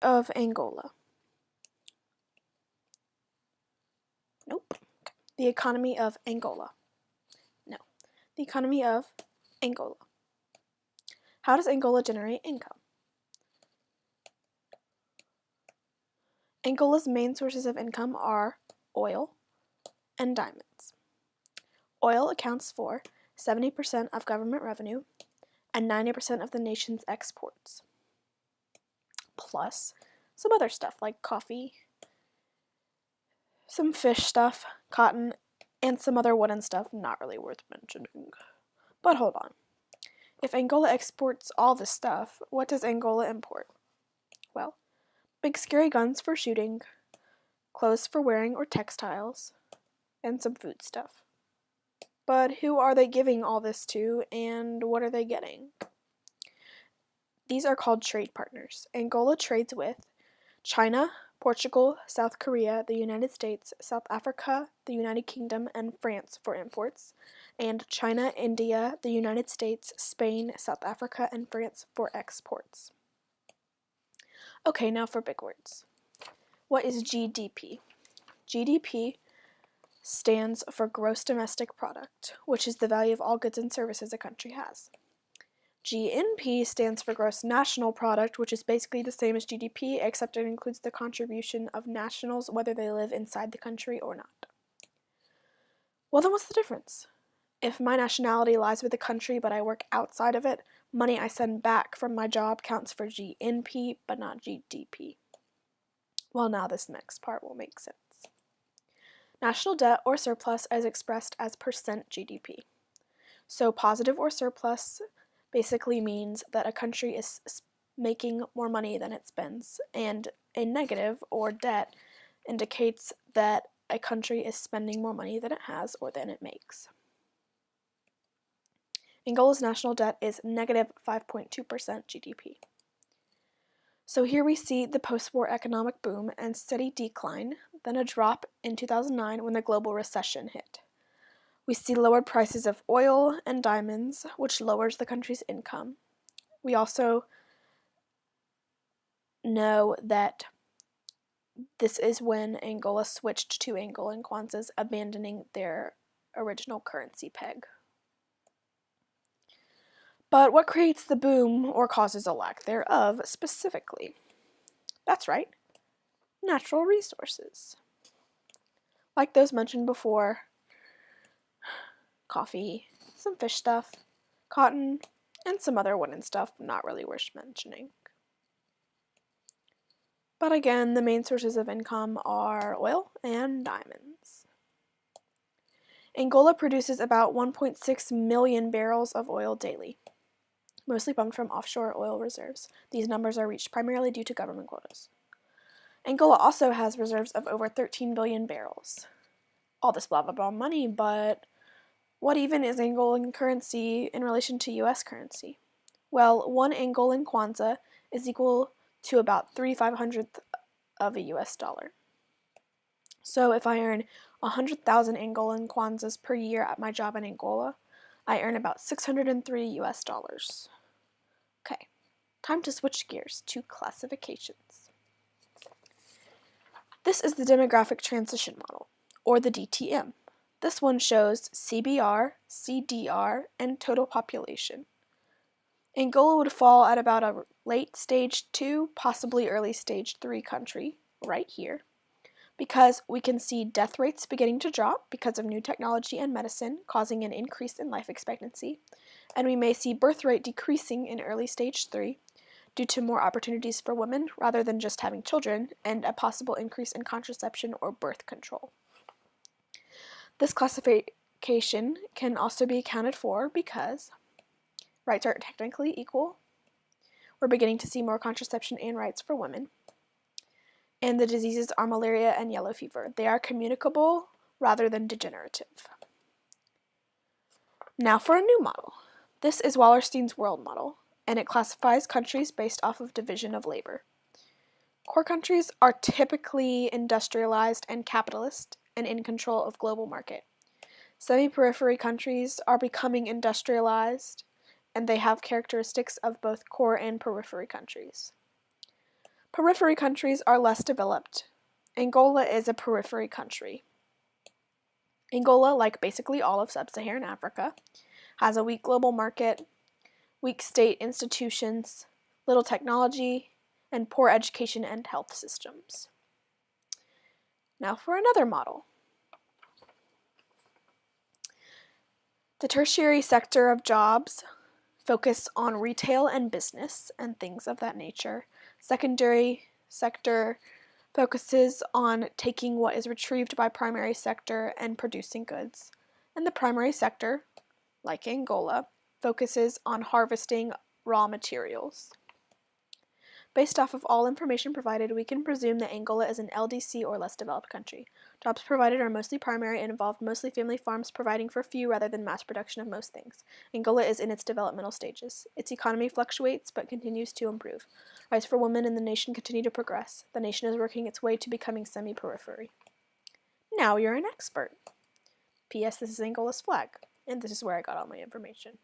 of Angola. Nope. The economy of Angola. No. The economy of Angola. How does Angola generate income? Angola's main sources of income are oil and diamonds. Oil accounts for 70% of government revenue and 90% of the nation's exports, plus some other stuff like coffee, some fish stuff, cotton, and some other wooden stuff not really worth mentioning. But hold on. If Angola exports all this stuff, what does Angola import? Well, big scary guns for shooting, clothes for wearing or textiles, and some food stuff. But who are they giving all this to, and what are they getting? These are called trade partners. Angola trades with China, Portugal, South Korea, the United States, South Africa, the United Kingdom, and France for imports, and China, India, the United States, Spain, South Africa, and France for exports. Okay, now for big words. What is GDP? GDP stands for Gross Domestic Product, which is the value of all goods and services a country has. GNP stands for Gross National Product, which is basically the same as GDP, except it includes the contribution of nationals, whether they live inside the country or not. Well, then what's the difference? If my nationality lies with the country, but I work outside of it, money I send back from my job counts for GNP, but not GDP. Well, now this next part will make sense. National debt or surplus is expressed as percent GDP. So positive or surplus basically means that a country is making more money than it spends, and a negative or debt indicates that a country is spending more money than it has or than it makes. Angola's national debt is negative 5.2% GDP. So here we see the post-war economic boom and steady decline, then a drop in 2009 when the global recession hit. We see lowered prices of oil and diamonds, which lowers the country's income. We also know that this is when Angola switched to Angolan kwanzas, abandoning their original currency peg. But what creates the boom or causes a lack thereof specifically? That's right, natural resources. Like those mentioned before, coffee, some fish stuff, cotton, and some other wooden stuff not really worth mentioning. But again, the main sources of income are oil and diamonds. Angola produces about 1.6 million barrels of oil daily, mostly pumped from offshore oil reserves. These numbers are reached primarily due to government quotas. Angola also has reserves of over 13 billion barrels. All this blah blah blah money, but what even is Angolan currency in relation to US currency? Well, one Angolan kwanza is equal to about 3/500th of a US dollar. So if I earn 100,000 Angolan kwanzas per year at my job in Angola, I earn about 603 US dollars. Okay, time to switch gears to classifications. This is the demographic transition model, or the DTM. This one shows CBR, CDR, and total population. Angola would fall at about a late stage 2, possibly early stage 3 country, right here, because we can see death rates beginning to drop because of new technology and medicine, causing an increase in life expectancy, and we may see birth rate decreasing in early stage 3 due to more opportunities for women rather than just having children, and a possible increase in contraception or birth control. This classification can also be accounted for because rights aren't technically equal. We're beginning to see more contraception and rights for women. And the diseases are malaria and yellow fever. They are communicable rather than degenerative. Now for a new model. This is Wallerstein's world model, and it classifies countries based off of division of labor. Core countries are typically industrialized and capitalist and in control of global market. Semi-periphery countries are becoming industrialized, and they have characteristics of both core and periphery countries. Periphery countries are less developed. Angola is a periphery country. Angola, like basically all of sub-Saharan Africa, has a weak global market, weak state institutions, little technology, and poor education and health systems. Now for another model. The tertiary sector of jobs focus on retail and business and things of that nature. Secondary sector focuses on taking what is retrieved by primary sector and producing goods. And the primary sector, like Angola, focuses on harvesting raw materials. Based off of all information provided, we can presume that Angola is an LDC or less developed country. Jobs provided are mostly primary and involve mostly family farms providing for few rather than mass production of most things. Angola is in its developmental stages. Its economy fluctuates but continues to improve. Rights for women in the nation continue to progress. The nation is working its way to becoming semi-periphery. Now you're an expert. P.S. This is Angola's flag, and this is where I got all my information.